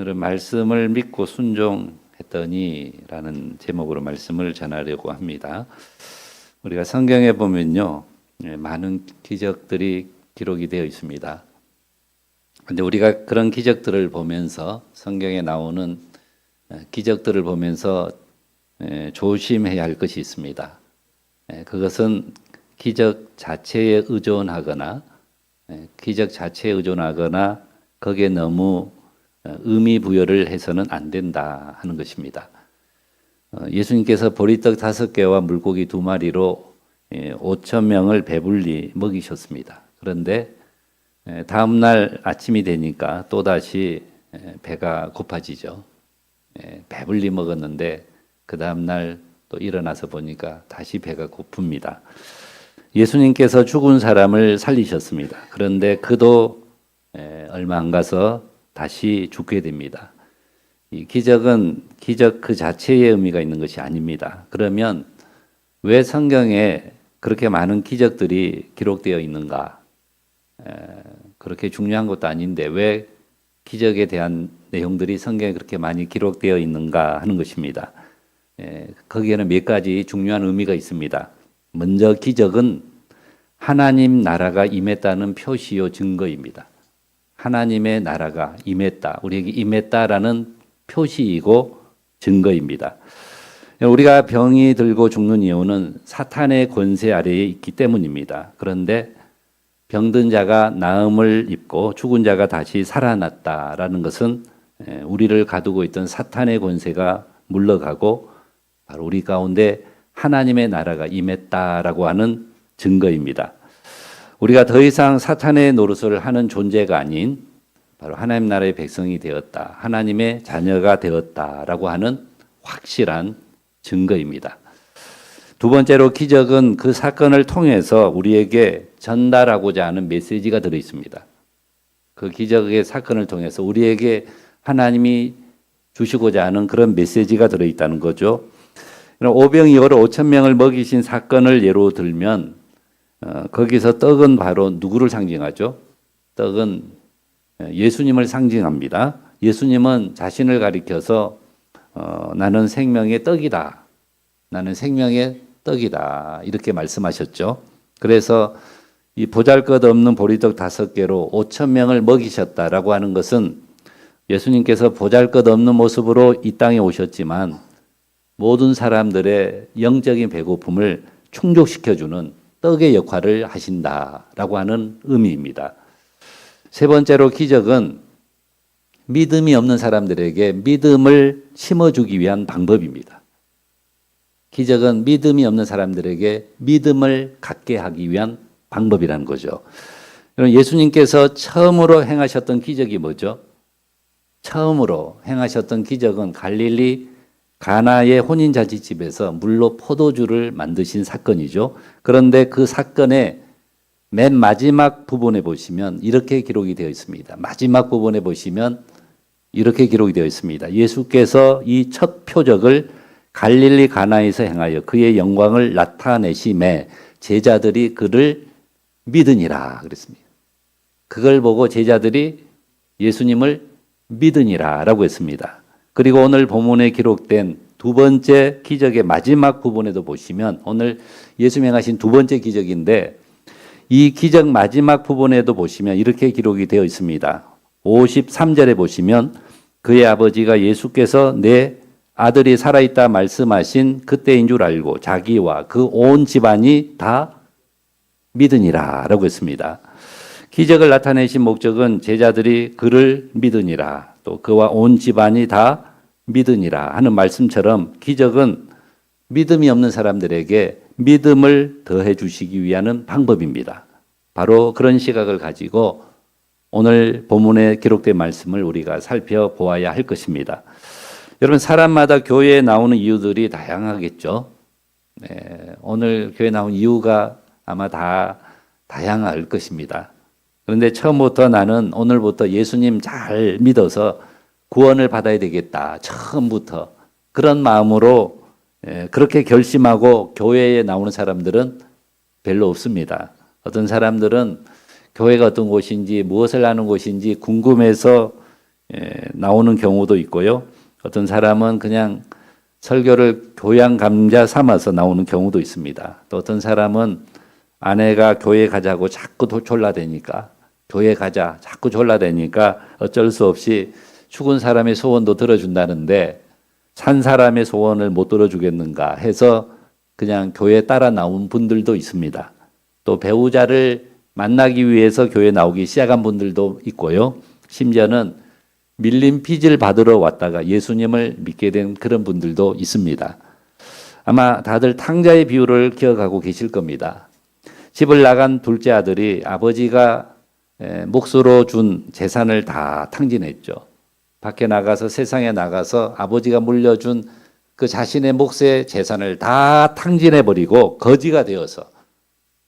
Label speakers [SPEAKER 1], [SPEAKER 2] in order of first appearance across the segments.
[SPEAKER 1] 오늘은 말씀을 믿고 순종했더니라는 제목으로 말씀을 전하려고 합니다. 우리가 성경에 보면요, 많은 기적들이 기록이 되어 있습니다. 근데 우리가 그런 기적들을 보면서 성경에 나오는 기적들을 보면서 조심해야 할 것이 있습니다. 그것은 기적 자체에 의존하거나 거기에 너무 의미 부여를 해서는 안 된다 하는 것입니다. 예수님께서 보리떡 5개와 물고기 2마리로 5천 명을 배불리 먹이셨습니다. 그런데 다음 날 아침이 되니까 또다시 배가 고파지죠. 배불리 먹었는데 그 다음 날 또 일어나서 보니까 다시 배가 고픕니다. 예수님께서 죽은 사람을 살리셨습니다. 그런데 그도 얼마 안 가서 다시 죽게 됩니다. 이 기적은 기적 그 자체의 의미가 있는 것이 아닙니다. 그러면 왜 성경에 그렇게 많은 기적들이 기록되어 있는가? 그렇게 중요한 것도 아닌데 왜 기적에 대한 내용들이 성경에 그렇게 많이 기록되어 있는가 하는 것입니다. 거기에는 몇 가지 중요한 의미가 있습니다. 먼저 기적은 하나님 나라가 임했다는 표시요 증거입니다. 하나님의 나라가 임했다, 우리에게 임했다라는 표시이고 증거입니다. 우리가 병이 들고 죽는 이유는 사탄의 권세 아래에 있기 때문입니다. 그런데 병든 자가 나음을 입고 죽은 자가 다시 살아났다라는 것은 우리를 가두고 있던 사탄의 권세가 물러가고 바로 우리 가운데 하나님의 나라가 임했다라고 하는 증거입니다. 우리가 더 이상 사탄의 노릇을 하는 존재가 아닌 바로 하나님 나라의 백성이 되었다, 하나님의 자녀가 되었다라고 하는 확실한 증거입니다. 두 번째로 기적은 그 사건을 통해서 우리에게 전달하고자 하는 메시지가 들어 있습니다. 그 기적의 사건을 통해서 우리에게 하나님이 주시고자 하는 그런 메시지가 들어 있다는 거죠. 오병이어로 5천 명을 먹이신 사건을 예로 들면 거기서 떡은 바로 누구를 상징하죠? 떡은 예수님을 상징합니다. 예수님은 자신을 가리켜서 나는 생명의 떡이다. 나는 생명의 떡이다. 이렇게 말씀하셨죠. 그래서 이 보잘것없는 보리떡 5개로 5천 명을 먹이셨다라고 하는 것은 예수님께서 보잘것없는 모습으로 이 땅에 오셨지만 모든 사람들의 영적인 배고픔을 충족시켜주는 떡의 역할을 하신다라고 하는 의미입니다. 세 번째로 기적은 믿음이 없는 사람들에게 믿음을 심어주기 위한 방법입니다. 기적은 믿음이 없는 사람들에게 믿음을 갖게 하기 위한 방법이라는 거죠. 예수님께서 처음으로 행하셨던 기적이 뭐죠? 처음으로 행하셨던 기적은 갈릴리 가나의 혼인잔치집에서 물로 포도주를 만드신 사건이죠. 그런데 그 사건의 맨 마지막 부분에 보시면 이렇게 기록이 되어 있습니다. 마지막 부분에 보시면 이렇게 기록이 되어 있습니다. 예수께서 이 첫 표적을 갈릴리 가나에서 행하여 그의 영광을 나타내심에 제자들이 그를 믿으니라 그랬습니다. 그걸 보고 제자들이 예수님을 믿으니라 라고 했습니다. 그리고 오늘 본문에 기록된 두 번째 기적의 마지막 부분에도 보시면 오늘 예수님이 행하신 두 번째 기적인데 이 기적 마지막 부분에도 보시면 이렇게 기록이 되어 있습니다. 53절에 보시면 그의 아버지가 예수께서 내 아들이 살아있다 말씀하신 그때인 줄 알고 자기와 그 온 집안이 다 믿으니라 라고 했습니다. 기적을 나타내신 목적은 제자들이 그를 믿으니라, 또 그와 온 집안이 다 믿으니라 하는 말씀처럼 기적은 믿음이 없는 사람들에게 믿음을 더해 주시기 위한 방법입니다. 바로 그런 시각을 가지고 오늘 본문에 기록된 말씀을 우리가 살펴보아야 할 것입니다. 여러분, 사람마다 교회에 나오는 이유들이 다양하겠죠. 오늘 교회에 나온 이유가 아마 다 다양할 것입니다. 그런데 처음부터 나는 오늘부터 예수님 잘 믿어서 구원을 받아야 되겠다. 처음부터 그런 마음으로 그렇게 결심하고 교회에 나오는 사람들은 별로 없습니다. 어떤 사람들은 교회가 어떤 곳인지 무엇을 하는 곳인지 궁금해서 나오는 경우도 있고요. 어떤 사람은 그냥 설교를 교양 감자 삼아서 나오는 경우도 있습니다. 또 어떤 사람은 아내가 교회 가자고 자꾸 졸라대니까 교회 가자 자꾸 졸라대니까 어쩔 수 없이 죽은 사람의 소원도 들어준다는데 산 사람의 소원을 못 들어주겠는가 해서 그냥 교회 따라 나온 분들도 있습니다. 또 배우자를 만나기 위해서 교회 나오기 시작한 분들도 있고요. 심지어는 밀린 빚을 받으러 왔다가 예수님을 믿게 된 그런 분들도 있습니다. 아마 다들 탕자의 비유를 기억하고 계실 겁니다. 집을 나간 둘째 아들이 아버지가 몫으로 준 재산을 다 탕진했죠. 밖에 나가서 세상에 나가서 아버지가 물려준 그 자신의 몫의 재산을 다 탕진해버리고 거지가 되어서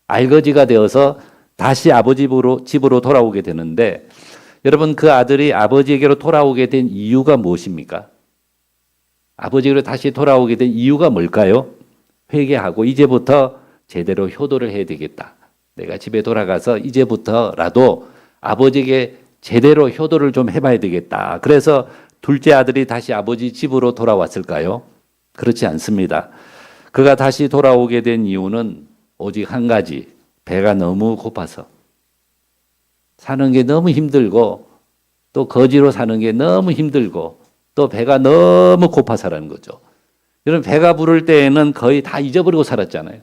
[SPEAKER 1] 알거지가 되어서 다시 아버지 집으로 돌아오게 되는데 여러분 그 아들이 아버지에게로 돌아오게 된 이유가 무엇입니까? 아버지에게로 다시 돌아오게 된 이유가 뭘까요? 회개하고 이제부터 제대로 효도를 해야 되겠다. 내가 집에 돌아가서 이제부터라도 아버지에게 제대로 효도를 좀 해봐야 되겠다. 그래서 둘째 아들이 다시 아버지 집으로 돌아왔을까요? 그렇지 않습니다. 그가 다시 돌아오게 된 이유는 오직 한 가지, 배가 너무 고파서. 사는 게 너무 힘들고 또 거지로 사는 게 너무 힘들고 또 배가 너무 고파서라는 거죠. 여러분 배가 부를 때에는 거의 다 잊어버리고 살았잖아요.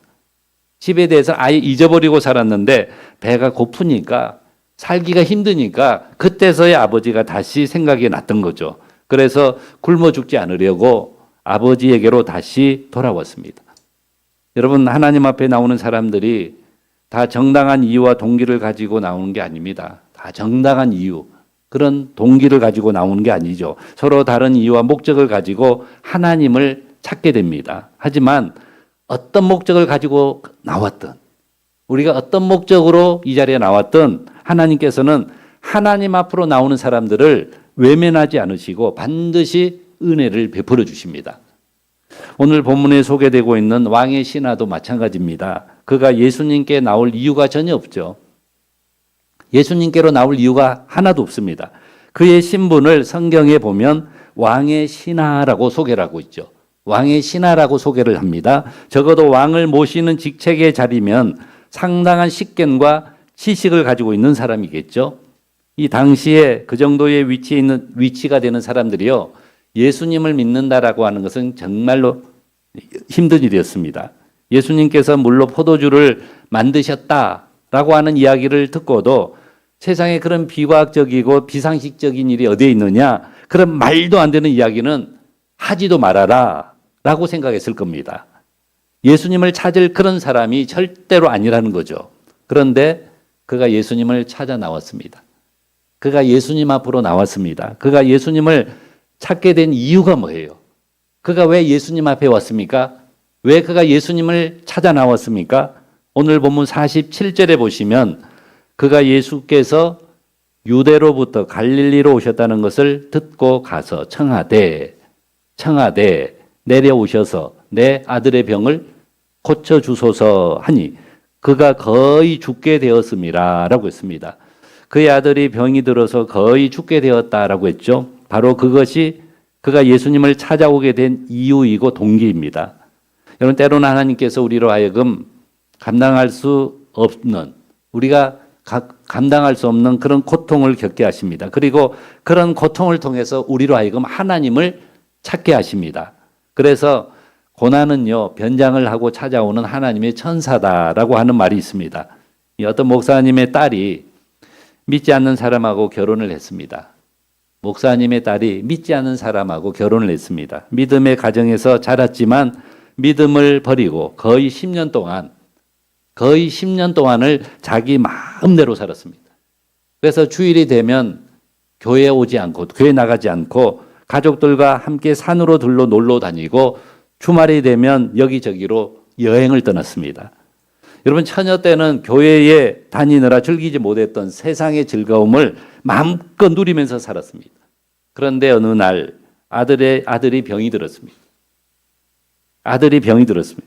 [SPEAKER 1] 집에 대해서 아예 잊어버리고 살았는데 배가 고프니까 살기가 힘드니까 그때서야 아버지가 다시 생각이 났던 거죠. 그래서 굶어 죽지 않으려고 아버지에게로 다시 돌아왔습니다. 여러분 하나님 앞에 나오는 사람들이 다 정당한 이유와 동기를 가지고 나오는 게 아닙니다. 다 정당한 이유, 그런 동기를 가지고 나오는 게 아니죠. 서로 다른 이유와 목적을 가지고 하나님을 찾게 됩니다. 하지만 어떤 목적을 가지고 나왔든 우리가 어떤 목적으로 이 자리에 나왔든 하나님께서는 하나님 앞으로 나오는 사람들을 외면하지 않으시고 반드시 은혜를 베풀어 주십니다. 오늘 본문에 소개되고 있는 왕의 신하도 마찬가지입니다. 그가 예수님께 나올 이유가 전혀 없죠. 예수님께로 나올 이유가 하나도 없습니다. 그의 신분을 성경에 보면 왕의 신하라고 소개를 하고 있죠. 왕의 신하라고 소개를 합니다. 적어도 왕을 모시는 직책의 자리면 상당한 식견과 지식을 가지고 있는 사람이겠죠. 이 당시에 그 정도의 위치가 되는 사람들이요. 예수님을 믿는다라고 하는 것은 정말로 힘든 일이었습니다. 예수님께서 물로 포도주를 만드셨다라고 하는 이야기를 듣고도 세상에 그런 비과학적이고 비상식적인 일이 어디에 있느냐, 그런 말도 안 되는 이야기는 하지도 말아라 라고 생각했을 겁니다. 예수님을 찾을 그런 사람이 절대로 아니라는 거죠. 그런데 그가 예수님을 찾아 나왔습니다. 그가 예수님 앞으로 나왔습니다. 그가 예수님을 찾게 된 이유가 뭐예요? 그가 왜 예수님 앞에 왔습니까? 왜 그가 예수님을 찾아 나왔습니까? 오늘 본문 47절에 보시면 그가 예수께서 유대로부터 갈릴리로 오셨다는 것을 듣고 가서 청하되 내려오셔서 내 아들의 병을 고쳐주소서 하니 그가 거의 죽게 되었음이라 라고 했습니다. 그의 아들이 병이 들어서 거의 죽게 되었다라고 했죠. 바로 그것이 그가 예수님을 찾아오게 된 이유이고 동기입니다. 여러분 때로는 하나님께서 우리로 하여금 감당할 수 없는, 우리가 감당할 수 없는 그런 고통을 겪게 하십니다. 그리고 그런 고통을 통해서 우리로 하여금 하나님을 찾게 하십니다. 그래서 고난은요 변장을 하고 찾아오는 하나님의 천사다라고 하는 말이 있습니다. 어떤 목사님의 딸이 믿지 않는 사람하고 결혼을 했습니다. 목사님의 딸이 믿지 않는 사람하고 결혼을 했습니다. 믿음의 가정에서 자랐지만 믿음을 버리고 거의 10년 동안을 자기 마음대로 살았습니다. 그래서 주일이 되면 교회에 오지 않고 교회 나가지 않고 가족들과 함께 산으로 놀러 다니고 주말이 되면 여기저기로 여행을 떠났습니다. 여러분 처녀 때는 교회에 다니느라 즐기지 못했던 세상의 즐거움을 마음껏 누리면서 살았습니다. 그런데 어느 날 아들이 병이 들었습니다.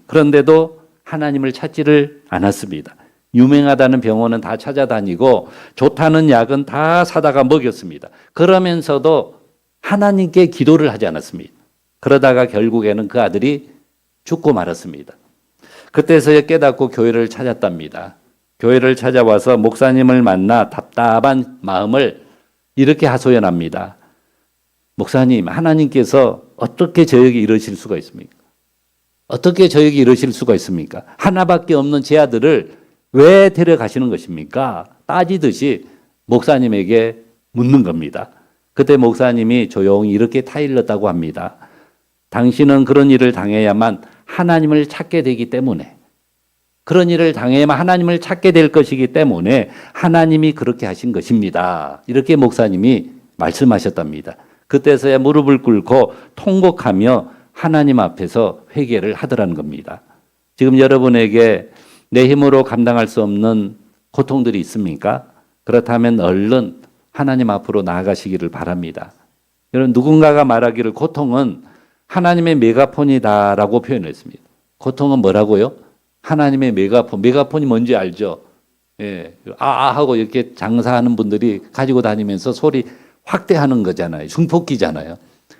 [SPEAKER 1] 그런데도 하나님을 찾지를 않았습니다. 유명하다는 병원은 다 찾아다니고 좋다는 약은 다 사다가 먹였습니다. 그러면서도 하나님께 기도를 하지 않았습니다. 그러다가 결국에는 그 아들이 죽고 말았습니다. 그때서야 깨닫고 교회를 찾았답니다. 교회를 찾아와서 목사님을 만나 답답한 마음을 이렇게 하소연합니다. 목사님, 하나님께서 어떻게 저에게 이러실 수가 있습니까? 어떻게 저에게 이러실 수가 있습니까? 하나밖에 없는 제 아들을 왜 데려가시는 것입니까? 따지듯이 목사님에게 묻는 겁니다. 그때 목사님이 조용히 이렇게 타일렀다고 합니다. 당신은 그런 일을 당해야만 하나님을 찾게 되기 때문에, 그런 일을 당해야만 하나님을 찾게 될 것이기 때문에 하나님이 그렇게 하신 것입니다. 이렇게 목사님이 말씀하셨답니다. 그때서야 무릎을 꿇고 통곡하며 하나님 앞에서 회개를 하더라는 겁니다. 지금 여러분에게 내 힘으로 감당할 수 없는 고통들이 있습니까? 그렇다면 얼른 하나님 앞으로 나아가시기를 바랍니다. 여러분, 누군가가 말하기를 고통은 하나님의 메가폰이다라고 표현했습니다. 고통은 뭐라고요? 하나님의 메가폰. 메가폰이 뭔지 알죠? 예. 하고 이렇게 장사하는 분들이 가지고 다니면서 소리 확대하는 거잖아요. 중폭기잖아요.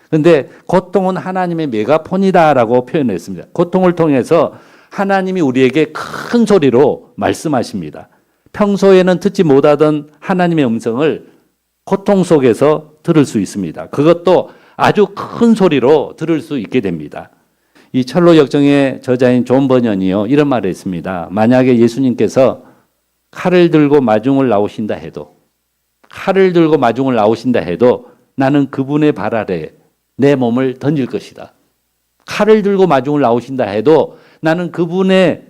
[SPEAKER 1] 그런데 고통은 하나님의 메가폰이다라고 표현했습니다. 고통을 통해서 하나님이 우리에게 큰 소리로 말씀하십니다. 평소에는 듣지 못하던 하나님의 음성을 고통 속에서 들을 수 있습니다. 그것도 아주 큰 소리로 들을 수 있게 됩니다. 이 철로 역정의 저자인 존 버년이요, 이런 말을 했습니다. 만약에 예수님께서 칼을 들고 마중을 나오신다 해도, 칼을 들고 마중을 나오신다 해도 나는 그분의 발 아래 내 몸을 던질 것이다. 칼을 들고 마중을 나오신다 해도 나는 그분의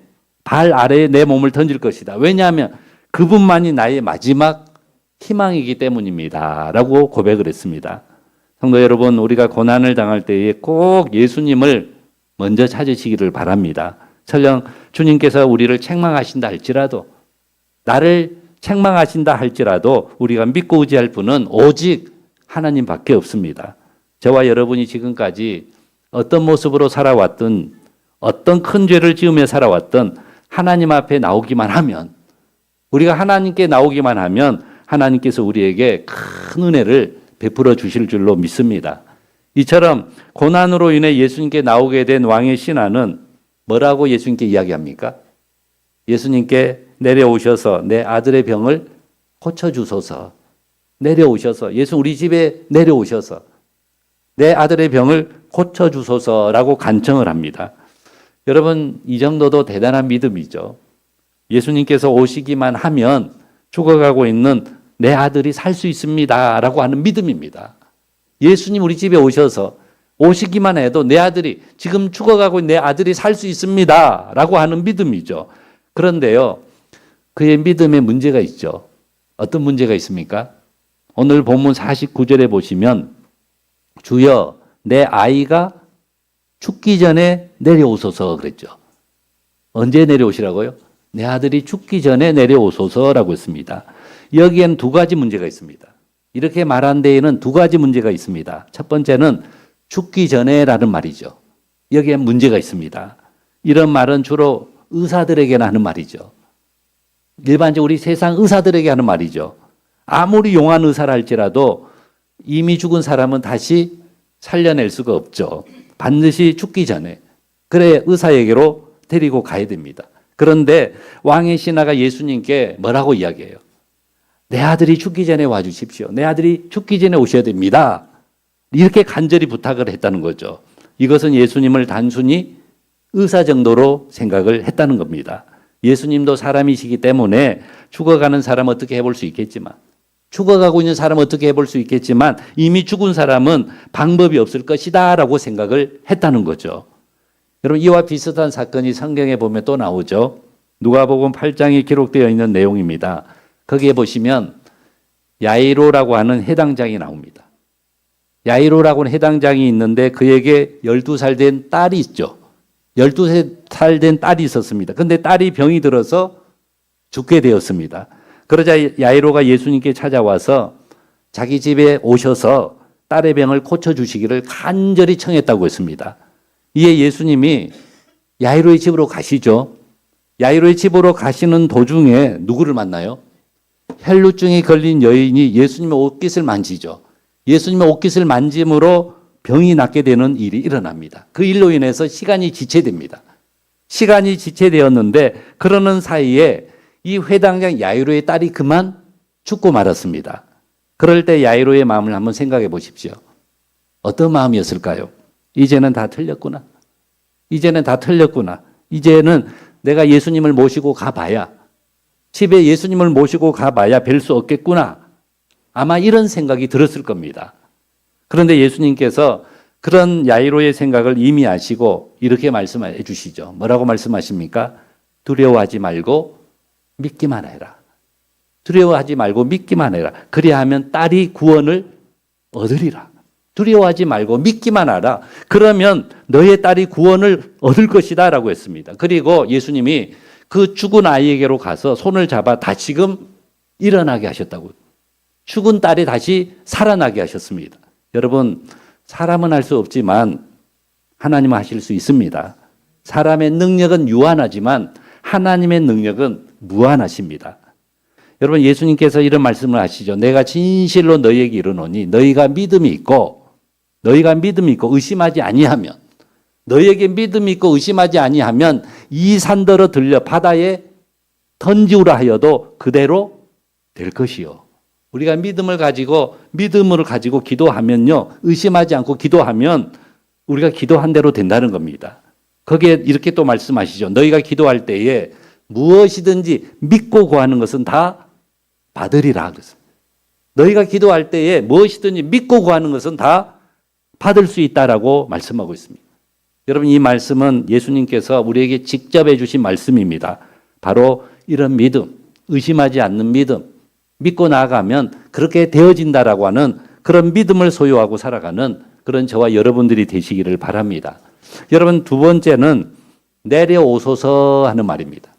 [SPEAKER 1] 발 아래에 내 몸을 던질 것이다. 왜냐하면 그분만이 나의 마지막 희망이기 때문입니다. 라고 고백을 했습니다. 성도 여러분, 우리가 고난을 당할 때에 꼭 예수님을 먼저 찾으시기를 바랍니다. 설령 주님께서 우리를 책망하신다 할지라도, 나를 책망하신다 할지라도 우리가 믿고 의지할 분은 오직 하나님밖에 없습니다. 저와 여러분이 지금까지 어떤 모습으로 살아왔든, 어떤 큰 죄를 지으며 살아왔든 하나님 앞에 나오기만 하면, 우리가 하나님께 나오기만 하면 하나님께서 우리에게 큰 은혜를 베풀어 주실 줄로 믿습니다. 이처럼 고난으로 인해 예수님께 나오게 된 왕의 신하는 뭐라고 예수님께 이야기합니까? 예수님께 내려오셔서 내 아들의 병을 고쳐주소서. 내려오셔서, 예수 우리 집에 내려오셔서 내 아들의 병을 고쳐주소서라고 간청을 합니다. 여러분, 이 정도도 대단한 믿음이죠. 예수님께서 오시기만 하면 죽어가고 있는 내 아들이 살 수 있습니다 라고 하는 믿음입니다. 예수님 우리 집에 오시기만 해도 내 아들이, 지금 죽어가고 있는 내 아들이 살 수 있습니다 라고 하는 믿음이죠. 그런데요, 그의 믿음에 문제가 있죠. 어떤 문제가 있습니까? 오늘 본문 49절에 보시면 주여 내 아이가 죽기 전에 내려오소서 그랬죠. 언제 내려오시라고요? 내 아들이 죽기 전에 내려오소서라고 했습니다. 여기에는 두 가지 문제가 있습니다. 이렇게 말한 데에는 두 가지 문제가 있습니다. 첫 번째는 죽기 전에라는 말이죠. 여기에 문제가 있습니다. 이런 말은 주로 의사들에게나 하는 말이죠. 일반적으로 우리 세상 의사들에게 하는 말이죠. 아무리 용한 의사라 할지라도 이미 죽은 사람은 다시 살려낼 수가 없죠. 반드시 죽기 전에. 그래 의사에게로 데리고 가야 됩니다. 그런데 왕의 신하가 예수님께 뭐라고 이야기해요? 내 아들이 죽기 전에 와주십시오. 내 아들이 죽기 전에 오셔야 됩니다. 이렇게 간절히 부탁을 했다는 거죠. 이것은 예수님을 단순히 의사 정도로 생각을 했다는 겁니다. 예수님도 사람이시기 때문에 죽어가는 사람 어떻게 해볼 수 있겠지만, 죽어가고 있는 사람 어떻게 해볼 수 있겠지만 이미 죽은 사람은 방법이 없을 것이다 라고 생각을 했다는 거죠. 여러분, 이와 비슷한 사건이 성경에 보면 또 나오죠. 누가복음 8장에 기록되어 있는 내용입니다. 거기에 보시면 야이로라고 하는 해당장이 나옵니다. 야이로라고 하는 해당장이 있는데 그에게 12살 된 딸이 있죠. 12살 된 딸이 있었습니다. 그런데 딸이 병이 들어서 죽게 되었습니다. 그러자 야이로가 예수님께 찾아와서 자기 집에 오셔서 딸의 병을 고쳐주시기를 간절히 청했다고 했습니다. 이에 예수님이 야이로의 집으로 가시죠. 야이로의 집으로 가시는 도중에 누구를 만나요? 혈루증이 걸린 여인이 예수님의 옷깃을 만지죠. 예수님의 옷깃을 만짐으로 병이 낫게 되는 일이 일어납니다. 그 일로 인해서 시간이 지체됩니다. 시간이 지체되었는데 그러는 사이에 이 회당장 야이로의 딸이 그만 죽고 말았습니다. 그럴 때 야이로의 마음을 한번 생각해 보십시오. 어떤 마음이었을까요? 이제는 다 틀렸구나. 이제는 다 틀렸구나. 이제는 내가 예수님을 모시고 가봐야, 집에 예수님을 모시고 가봐야 뵐 수 없겠구나. 아마 이런 생각이 들었을 겁니다. 그런데 예수님께서 그런 야이로의 생각을 이미 아시고 이렇게 말씀해 주시죠. 뭐라고 말씀하십니까? 두려워하지 말고 믿기만 해라. 두려워하지 말고 믿기만 해라. 그리하면 딸이 구원을 얻으리라. 두려워하지 말고 믿기만 하라. 그러면 너의 딸이 구원을 얻을 것이다 라고 했습니다. 그리고 예수님이 그 죽은 아이에게로 가서 손을 잡아 다시금 일어나게 하셨다고. 죽은 딸이 다시 살아나게 하셨습니다. 여러분, 사람은 할 수 없지만 하나님은 하실 수 있습니다. 사람의 능력은 유한하지만 하나님의 능력은 무한하십니다. 여러분, 예수님께서 이런 말씀을 하시죠. 내가 진실로 너희에게 이르노니 너희가 믿음이 있고 의심하지 아니하면, 너희에게 믿음이 있고 의심하지 아니하면 이 산더러 들려 바다에 던지우라 하여도 그대로 될 것이요. 우리가 믿음을 가지고 기도하면요, 의심하지 않고 기도하면 우리가 기도한 대로 된다는 겁니다. 거기에 이렇게 또 말씀하시죠. 너희가 기도할 때에 무엇이든지 믿고 구하는 것은 다 받으리라. 너희가 기도할 때에 무엇이든지 믿고 구하는 것은 다 받을 수 있다라고 말씀하고 있습니다. 여러분, 이 말씀은 예수님께서 우리에게 직접 해주신 말씀입니다. 바로 이런 믿음, 의심하지 않는 믿음, 믿고 나아가면 그렇게 되어진다라고 하는 그런 믿음을 소유하고 살아가는 그런 저와 여러분들이 되시기를 바랍니다. 여러분, 두 번째는 내려오소서 하는 말입니다.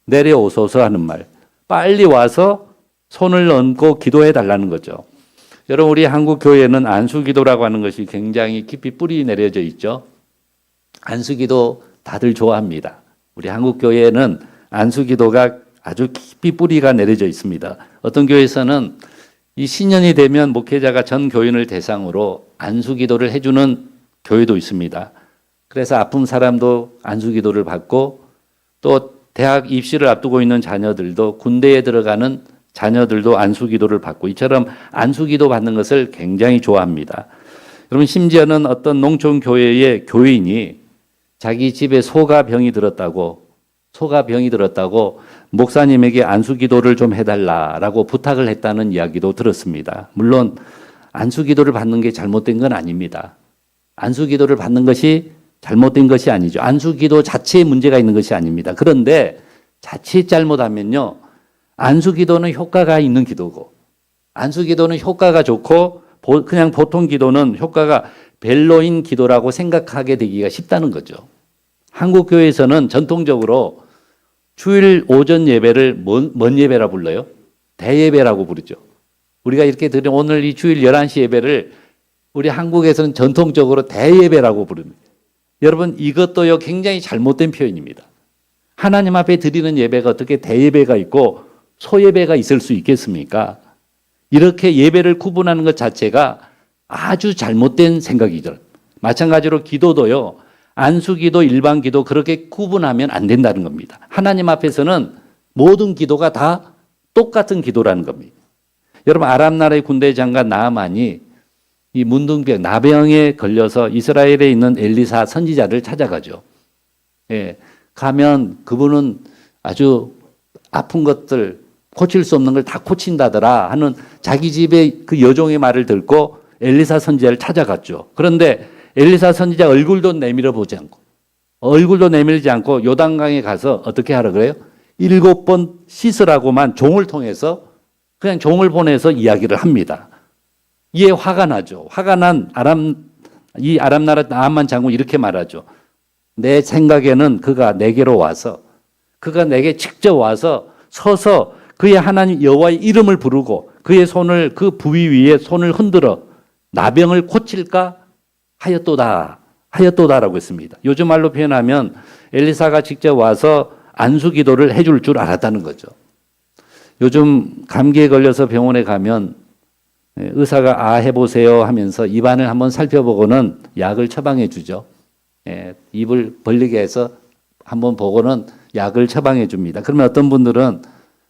[SPEAKER 1] 내려오소서 하는 말. 빨리 와서 손을 얹고 기도해 달라는 거죠. 여러분, 우리 한국 교회는 안수기도라고 하는 것이 굉장히 깊이 뿌리 내려져 있죠. 안수기도 다들 좋아합니다. 우리 한국 교회에는 안수기도가 아주 깊이 뿌리가 내려져 있습니다. 어떤 교회에서는 이 신년이 되면 목회자가 전 교인을 대상으로 안수기도를 해주는 교회도 있습니다. 그래서 아픈 사람도 안수기도를 받고, 또 대학 입시를 앞두고 있는 자녀들도, 군대에 들어가는 자녀들도 안수기도를 받고, 이처럼 안수기도 받는 것을 굉장히 좋아합니다. 여러분, 심지어는 어떤 농촌 교회의 교인이 자기 집에 소가 병이 들었다고 목사님에게 안수기도를 좀 해달라라고 부탁을 했다는 이야기도 들었습니다. 물론 안수기도를 받는 게 잘못된 건 아닙니다. 안수기도를 받는 것이 잘못된 것이 아니죠. 안수기도 자체에 문제가 있는 것이 아닙니다. 그런데 자칫 잘못하면요, 안수기도는 효과가 있는 기도고, 안수기도는 효과가 좋고, 그냥 보통 기도는 효과가 별로인 기도라고 생각하게 되기가 쉽다는 거죠. 한국 교회에서는 전통적으로 주일 오전 예배를 뭔 예배라 불러요? 대예배라고 부르죠. 우리가 이렇게 드린 오늘 이 주일 11시 예배를 우리 한국에서는 전통적으로 대예배라고 부릅니다. 여러분, 이것도요 굉장히 잘못된 표현입니다. 하나님 앞에 드리는 예배가 어떻게 대예배가 있고 소예배가 있을 수 있겠습니까? 이렇게 예배를 구분하는 것 자체가 아주 잘못된 생각이죠. 마찬가지로 기도도요, 안수기도, 일반기도 그렇게 구분하면 안 된다는 겁니다. 하나님 앞에서는 모든 기도가 다 똑같은 기도라는 겁니다. 여러분, 아람 나라의 군대 장관 나아만이 이 문둥병, 나병에 걸려서 이스라엘에 있는 엘리사 선지자를 찾아가죠. 예, 가면 그분은 아주 아픈 것들, 고칠 수 없는 걸 다 고친다더라 하는 자기 집의 그 여종의 말을 듣고 엘리사 선지자를 찾아갔죠. 그런데 엘리사 선지자 얼굴도 내밀어 보지 않고, 얼굴도 내밀지 않고 요단강에 가서 어떻게 하라 그래요? 7번 씻으라고만 종을 통해서, 그냥 종을 보내서 이야기를 합니다. 이에 화가 나죠. 화가 난 이 아람 나라 나아만 장군 이렇게 말하죠. 내 생각에는 그가 내게로 와서, 그가 내게 직접 와서 서서 그의 하나님 여호와의 이름을 부르고 그의 손을, 그 부위 위에 손을 흔들어 나병을 고칠까 하였도다라고 했습니다. 요즘 말로 표현하면 엘리사가 직접 와서 안수 기도를 해줄 줄 알았다는 거죠. 요즘 감기에 걸려서 병원에 가면 의사가 해보세요 하면서 입안을 한번 살펴보고는 약을 처방해 주죠. 입을 벌리게 해서 한번 보고는 약을 처방해 줍니다. 그러면 어떤 분들은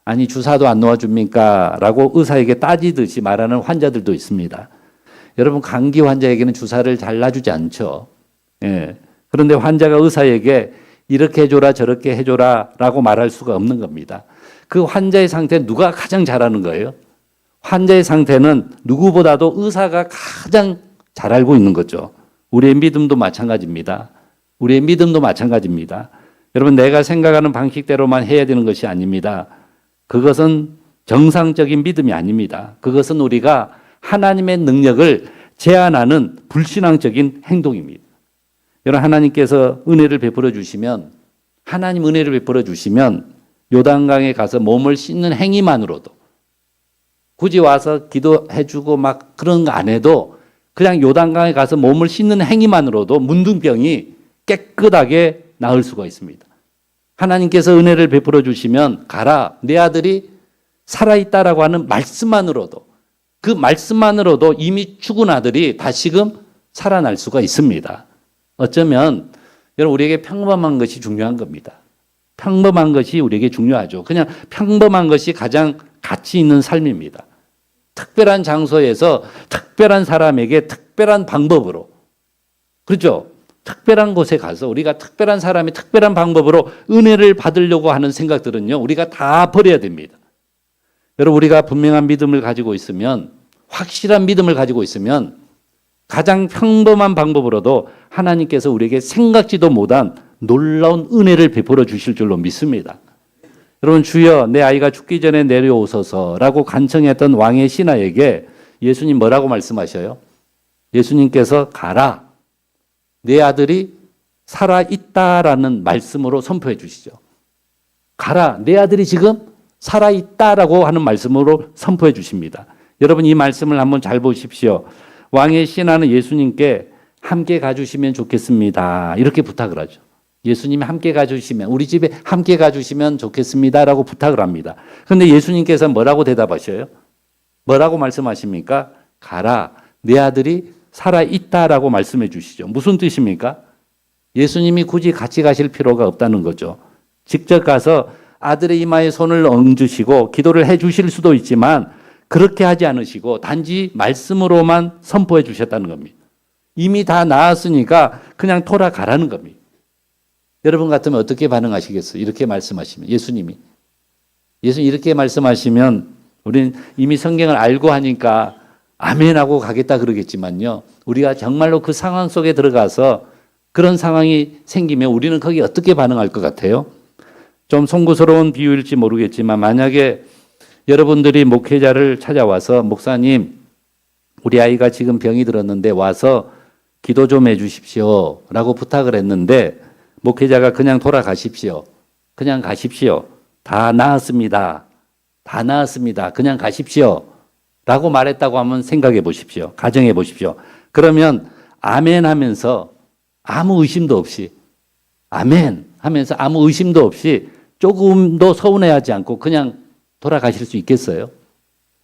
[SPEAKER 1] 아니 주사도 안 놓아줍니까? 라고 의사에게 따지듯이 말하는 환자들도 있습니다. 여러분 감기 환자에게는 주사를 잘 놔주지 않죠. 그런데 환자가 의사에게 이렇게 해줘라 저렇게 해줘라 라고 말할 수가 없는 겁니다. 그 환자의 상태는 누가 가장 잘 아는 거예요? 환자의 상태는 누구보다도 의사가 가장 잘 알고 있는 거죠. 우리의 믿음도 마찬가지입니다. 우리의 믿음도 마찬가지입니다. 여러분 내가 생각하는 방식대로만 해야 되는 것이 아닙니다. 그것은 정상적인 믿음이 아닙니다. 그것은 우리가 하나님의 능력을 제한하는 불신앙적인 행동입니다. 여러분 하나님께서 은혜를 베풀어 주시면 하나님 은혜를 베풀어 주시면 요단강에 가서 몸을 씻는 행위만으로도 굳이 와서 기도해 주고 막 그런 거 안 해도 그냥 요단강에 가서 몸을 씻는 행위만으로도 문둥병이 깨끗하게 나을 수가 있습니다. 하나님께서 은혜를 베풀어 주시면 가라 내 아들이 살아있다라고 하는 말씀만으로도 그 말씀만으로도 이미 죽은 아들이 다시금 살아날 수가 있습니다. 어쩌면 여러분 우리에게 평범한 것이 중요한 겁니다. 평범한 것이 우리에게 중요하죠. 그냥 평범한 것이 가장 가치 있는 삶입니다. 특별한 장소에서 특별한 사람에게 특별한 방법으로 그렇죠? 특별한 곳에 가서 우리가 특별한 사람이 특별한 방법으로 은혜를 받으려고 하는 생각들은요. 우리가 다 버려야 됩니다. 여러분 우리가 분명한 믿음을 가지고 있으면 확실한 믿음을 가지고 있으면 가장 평범한 방법으로도 하나님께서 우리에게 생각지도 못한 놀라운 은혜를 베풀어 주실 줄로 믿습니다. 여러분 주여 내 아이가 죽기 전에 내려오소서라고 간청했던 왕의 신하에게 예수님 뭐라고 말씀하셔요? 예수님께서 가라. 내 아들이 살아있다라는 말씀으로 선포해 주시죠. 가라. 내 아들이 지금 살아있다라고 하는 말씀으로 선포해 주십니다. 여러분 이 말씀을 한번 잘 보십시오. 왕의 신하는 예수님께 함께 가주시면 좋겠습니다. 이렇게 부탁을 하죠. 예수님이 함께 가주시면 우리 집에 함께 가주시면 좋겠습니다라고 부탁을 합니다. 그런데 예수님께서 뭐라고 대답하셔요? 뭐라고 말씀하십니까? 가라. 내 아들이 살아있다라고 말씀해 주시죠. 무슨 뜻입니까? 예수님이 굳이 같이 가실 필요가 없다는 거죠. 직접 가서 아들의 이마에 손을 얹으시고 기도를 해 주실 수도 있지만 그렇게 하지 않으시고 단지 말씀으로만 선포해 주셨다는 겁니다. 이미 다 나았으니까 그냥 돌아가라는 겁니다. 여러분 같으면 어떻게 반응하시겠어요? 이렇게 말씀하시면 예수님이 이렇게 말씀하시면 우리는 이미 성경을 알고 하니까 아멘하고 가겠다 그러겠지만요. 우리가 정말로 그 상황 속에 들어가서 그런 상황이 생기면 우리는 거기에 어떻게 반응할 것 같아요? 좀 송구스러운 비유일지 모르겠지만 만약에 여러분들이 목회자를 찾아와서 목사님 우리 아이가 지금 병이 들었는데 와서 기도 좀 해 주십시오 라고 부탁을 했는데 목회자가 그냥 돌아가십시오. 그냥 가십시오. 다 나았습니다. 다 나았습니다. 그냥 가십시오. 라고 말했다고 하면 생각해 보십시오. 가정해 보십시오. 그러면 아멘 하면서 아무 의심도 없이 아멘 하면서 아무 의심도 없이 조금도 서운해하지 않고 그냥 돌아가실 수 있겠어요?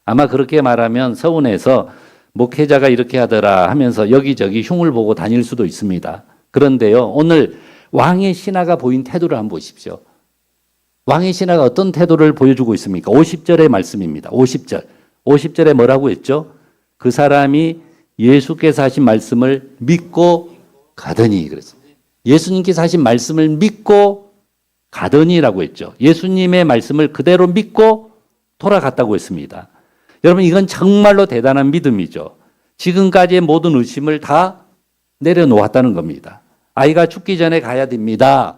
[SPEAKER 1] 아마 그렇게 말하면 서운해서 목회자가 이렇게 하더라 하면서 여기저기 흉을 보고 다닐 수도 있습니다. 그런데요, 오늘 왕의 신하가 보인 태도를 한번 보십시오. 왕의 신하가 어떤 태도를 보여주고 있습니까? 50절의 말씀입니다. 50절. 50절에 뭐라고 했죠? 그 사람이 예수께서 하신 말씀을 믿고 가더니 그랬습니다. 예수님께서 하신 말씀을 믿고 가더니라고 했죠. 예수님의 말씀을 그대로 믿고 돌아갔다고 했습니다. 여러분 이건 정말로 대단한 믿음이죠. 지금까지의 모든 의심을 다 내려놓았다는 겁니다. 아이가 죽기 전에 가야 됩니다.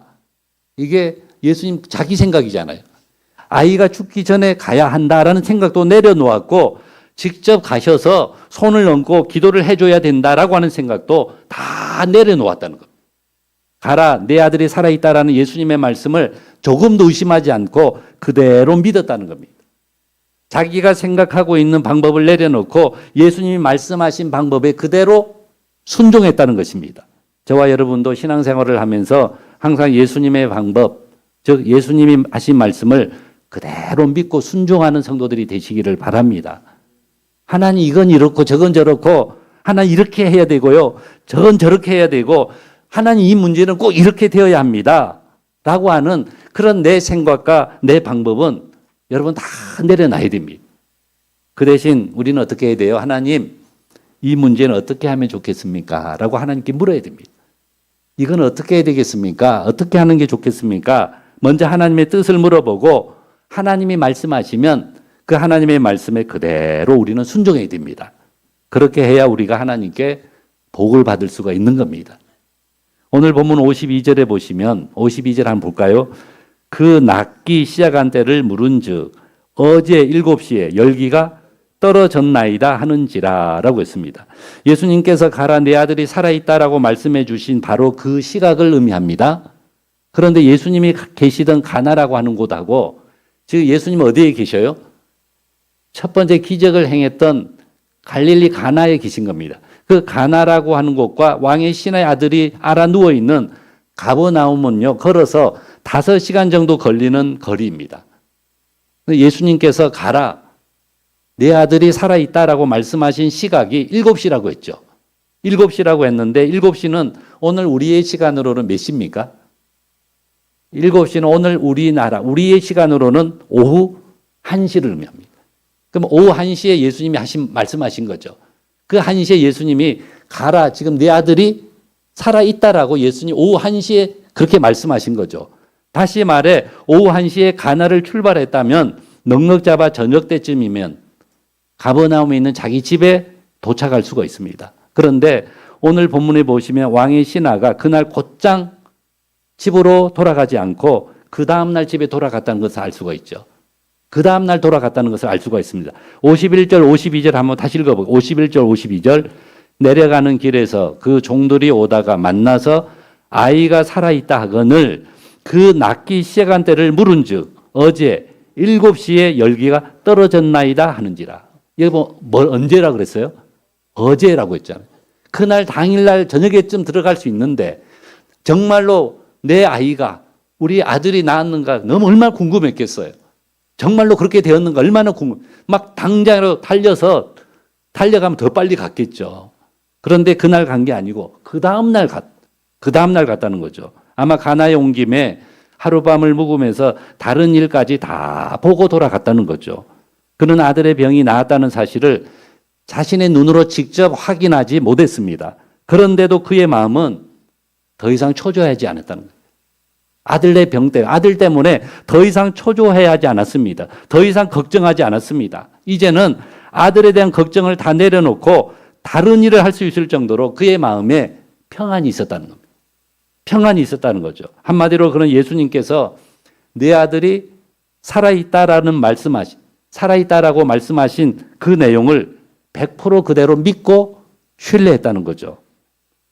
[SPEAKER 1] 이게 예수님 자기 생각이잖아요. 아이가 죽기 전에 가야 한다라는 생각도 내려놓았고 직접 가셔서 손을 얹고 기도를 해줘야 된다라고 하는 생각도 다 내려놓았다는 겁니다. 가라, 내 아들이 살아있다라는 예수님의 말씀을 조금도 의심하지 않고 그대로 믿었다는 겁니다. 자기가 생각하고 있는 방법을 내려놓고 예수님이 말씀하신 방법에 그대로 순종했다는 것입니다. 저와 여러분도 신앙생활을 하면서 항상 예수님의 방법, 즉 예수님이 하신 말씀을 그대로 믿고 순종하는 성도들이 되시기를 바랍니다. 하나님 이건 이렇고 저건 저렇고 하나님 이렇게 해야 되고요. 저건 저렇게 해야 되고 하나님 이 문제는 꼭 이렇게 되어야 합니다. 라고 하는 그런 내 생각과 내 방법은 여러분 다 내려놔야 됩니다. 그 대신 우리는 어떻게 해야 돼요? 하나님 이 문제는 어떻게 하면 좋겠습니까? 라고 하나님께 물어야 됩니다. 이건 어떻게 해야 되겠습니까? 어떻게 하는 게 좋겠습니까? 먼저 하나님의 뜻을 물어보고 하나님이 말씀하시면 그 하나님의 말씀에 그대로 우리는 순종해야 됩니다. 그렇게 해야 우리가 하나님께 복을 받을 수가 있는 겁니다. 오늘 본문 52절에 보시면 52절 한번 볼까요? 그 낫기 시작한 때를 물은즉 어제 7시에 열기가 떨어졌나이다 하는지라 라고 했습니다. 예수님께서 가라 내 아들이 살아있다라고 말씀해 주신 바로 그 시각을 의미합니다. 그런데 예수님이 계시던 가나라고 하는 곳하고 지금 예수님 어디에 계셔요? 첫 번째 기적을 행했던 갈릴리 가나에 계신 겁니다. 그 가나라고 하는 곳과 왕의 신의 아들이 알아 누워 있는 가버나움은요, 걸어서 5시간 정도 걸리는 거리입니다. 예수님께서 가라, 내 아들이 살아있다라고 말씀하신 시각이 7시라고 했죠. 7시라고 했는데 7시는 오늘 우리의 시간으로는 몇 시입니까? 7시는 오늘 우리나라, 우리의 시간으로는 오후 1시를 의미합니다. 그럼 오후 1시에 예수님이 말씀하신 거죠. 그 1시에 예수님이 가라, 지금 내 아들이 살아있다라고 예수님 오후 1시에 그렇게 말씀하신 거죠. 다시 말해 오후 1시에 가나를 출발했다면 넉넉 잡아 저녁 때쯤이면 가버나움에 있는 자기 집에 도착할 수가 있습니다. 그런데 오늘 본문에 보시면 왕의 신하가 그날 곧장 집으로 돌아가지 않고 그 다음날 집에 돌아갔다는 것을 알 수가 있죠. 그 다음날 돌아갔다는 것을 알 수가 있습니다. 51절, 52절 한번 다시 읽어보고 51절, 52절 내려가는 길에서 그 종들이 오다가 만나서 아이가 살아있다 하거늘 그 낫기 시작한 때를 물은즉 어제 7시에 열기가 떨어졌나이다 하는지라. 여러분 뭘 언제라 그랬어요? 어제라고 했잖아요. 그날 당일날 저녁에쯤 들어갈 수 있는데 정말로 내 아이가 우리 아들이 낳았는가 너무 얼마나 궁금했겠어요. 정말로 그렇게 되었는가 얼마나 막 당장으로 달려가면 더 빨리 갔겠죠. 그런데 그날 간 게 아니고 그 다음날 갔다는 거죠. 아마 가나에 온 김에 하룻밤을 묵으면서 다른 일까지 다 보고 돌아갔다는 거죠. 그는 아들의 병이 나았다는 사실을 자신의 눈으로 직접 확인하지 못했습니다. 그런데도 그의 마음은 더 이상 초조하지 않았다는 거예요. 아들의 병 때문에, 아들 때문에 더 이상 초조해야 하지 않았습니다. 더 이상 걱정하지 않았습니다. 이제는 아들에 대한 걱정을 다 내려놓고 다른 일을 할 수 있을 정도로 그의 마음에 평안이 있었다는 겁니다. 평안이 있었다는 거죠. 한마디로 그런 예수님께서 내 아들이 살아있다라고 말씀하신 그 내용을 100% 그대로 믿고 신뢰했다는 거죠.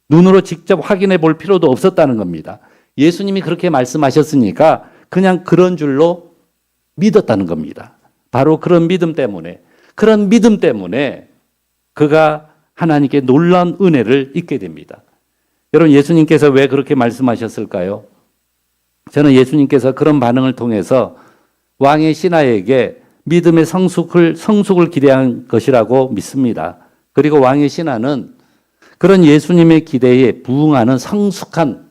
[SPEAKER 1] 눈으로 직접 확인해 볼 필요도 없었다는 겁니다. 예수님이 그렇게 말씀하셨으니까 그냥 그런 줄로 믿었다는 겁니다. 바로 그런 믿음 때문에 그가 하나님께 놀라운 은혜를 잊게 됩니다. 여러분 예수님께서 왜 그렇게 말씀하셨을까요? 저는 예수님께서 그런 반응을 통해서 왕의 신하에게 믿음의 성숙을 기대한 것이라고 믿습니다. 그리고 왕의 신하는 그런 예수님의 기대에 부응하는 성숙한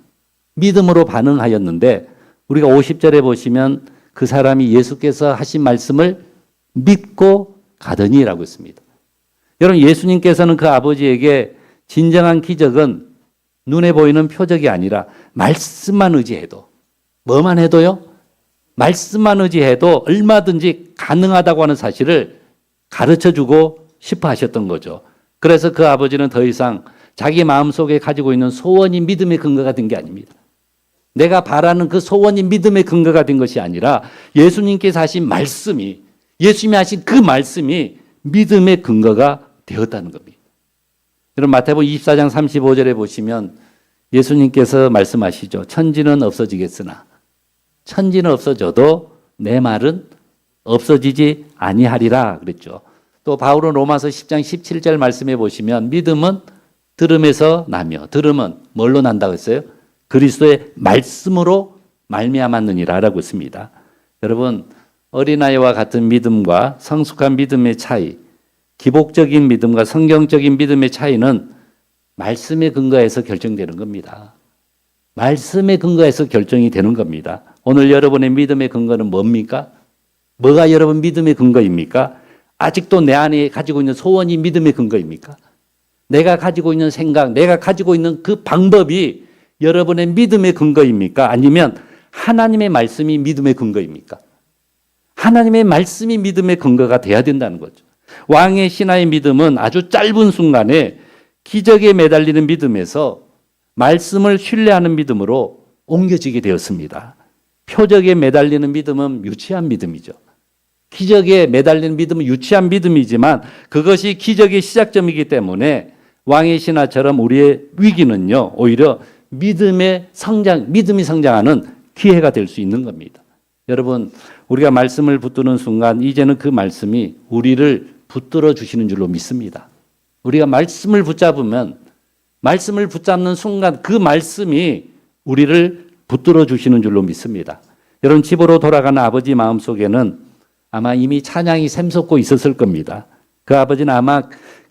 [SPEAKER 1] 믿음으로 반응하였는데 우리가 50절에 보시면 그 사람이 예수께서 하신 말씀을 믿고 가더니라고 했습니다. 여러분 예수님께서는 그 아버지에게 진정한 기적은 눈에 보이는 표적이 아니라 말씀만 의지해도 뭐만 해도요? 말씀만 의지해도 얼마든지 가능하다고 하는 사실을 가르쳐주고 싶어 하셨던 거죠. 그래서 그 아버지는 더 이상 자기 마음속에 가지고 있는 소원이 믿음의 근거가 된 게 아닙니다. 내가 바라는 그 소원이 믿음의 근거가 된 것이 아니라 예수님께서 하신 말씀이 예수님이 하신 그 말씀이 믿음의 근거가 되었다는 겁니다. 여러분 마태복음 24장 35절에 보시면 예수님께서 말씀하시죠. 천지는 없어지겠으나 천지는 없어져도 내 말은 없어지지 아니하리라 그랬죠. 또 바울은 로마서 10장 17절 말씀해 보시면 믿음은 들음에서 나며 들음은 뭘로 난다고 했어요? 그리스도의 말씀으로 말미암았느니라라고 씁니다. 여러분, 어린아이와 같은 믿음과 성숙한 믿음의 차이, 기복적인 믿음과 성경적인 믿음의 차이는 말씀에 근거해서 결정되는 겁니다. 말씀에 근거해서 결정이 되는 겁니다. 오늘 여러분의 믿음의 근거는 뭡니까? 뭐가 여러분 믿음의 근거입니까? 아직도 내 안에 가지고 있는 소원이 믿음의 근거입니까? 내가 가지고 있는 생각, 내가 가지고 있는 그 방법이 여러분의 믿음의 근거입니까? 아니면 하나님의 말씀이 믿음의 근거입니까? 하나님의 말씀이 믿음의 근거가 돼야 된다는 거죠. 왕의 신하의 믿음은 아주 짧은 순간에 기적에 매달리는 믿음에서 말씀을 신뢰하는 믿음으로 옮겨지게 되었습니다. 표적에 매달리는 믿음은 유치한 믿음이죠. 기적에 매달리는 믿음은 유치한 믿음이지만 그것이 기적의 시작점이기 때문에 왕의 신하처럼 우리의 위기는요, 오히려 믿음이 성장하는 기회가 될 수 있는 겁니다. 여러분, 우리가 말씀을 붙드는 순간 이제는 그 말씀이 우리를 붙들어 주시는 줄로 믿습니다. 우리가 말씀을 붙잡으면 말씀을 붙잡는 순간 그 말씀이 우리를 붙들어 주시는 줄로 믿습니다. 여러분, 집으로 돌아가는 아버지 마음속에는 아마 이미 찬양이 샘솟고 있었을 겁니다. 그 아버지는 아마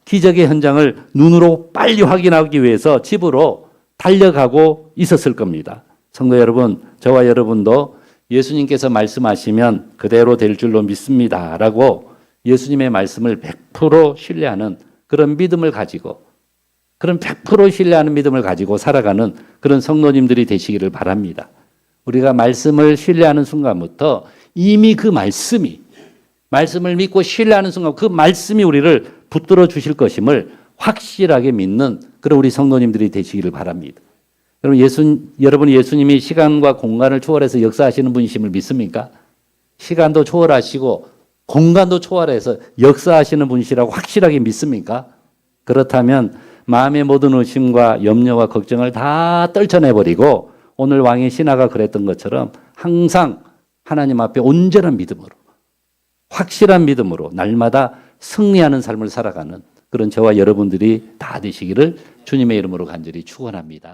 [SPEAKER 1] 기적의 현장을 눈으로 빨리 확인하기 위해서 집으로 달려가고 있었을 겁니다. 성도 여러분, 저와 여러분도 예수님께서 말씀하시면 그대로 될 줄로 믿습니다 라고 예수님의 말씀을 100% 신뢰하는 그런 믿음을 가지고, 그런 100% 신뢰하는 믿음을 가지고 살아가는 그런 성도님들이 되시기를 바랍니다. 우리가 말씀을 신뢰하는 순간부터 이미 그 말씀을 믿고 신뢰하는 순간 그 말씀이 우리를 붙들어 주실 것임을 확실하게 믿는 그런 우리 성도님들이 되시기를 바랍니다. 여러분 예수님이 시간과 공간을 초월해서 역사하시는 분이심을 믿습니까? 시간도 초월하시고 공간도 초월해서 역사하시는 분이시라고 확실하게 믿습니까? 그렇다면 마음의 모든 의심과 염려와 걱정을 다 떨쳐내버리고 오늘 왕의 신하가 그랬던 것처럼 항상 하나님 앞에 온전한 믿음으로, 확실한 믿음으로 날마다 승리하는 삶을 살아가는 그런 저와 여러분들이 다 되시기를 주님의 이름으로 간절히 축원합니다.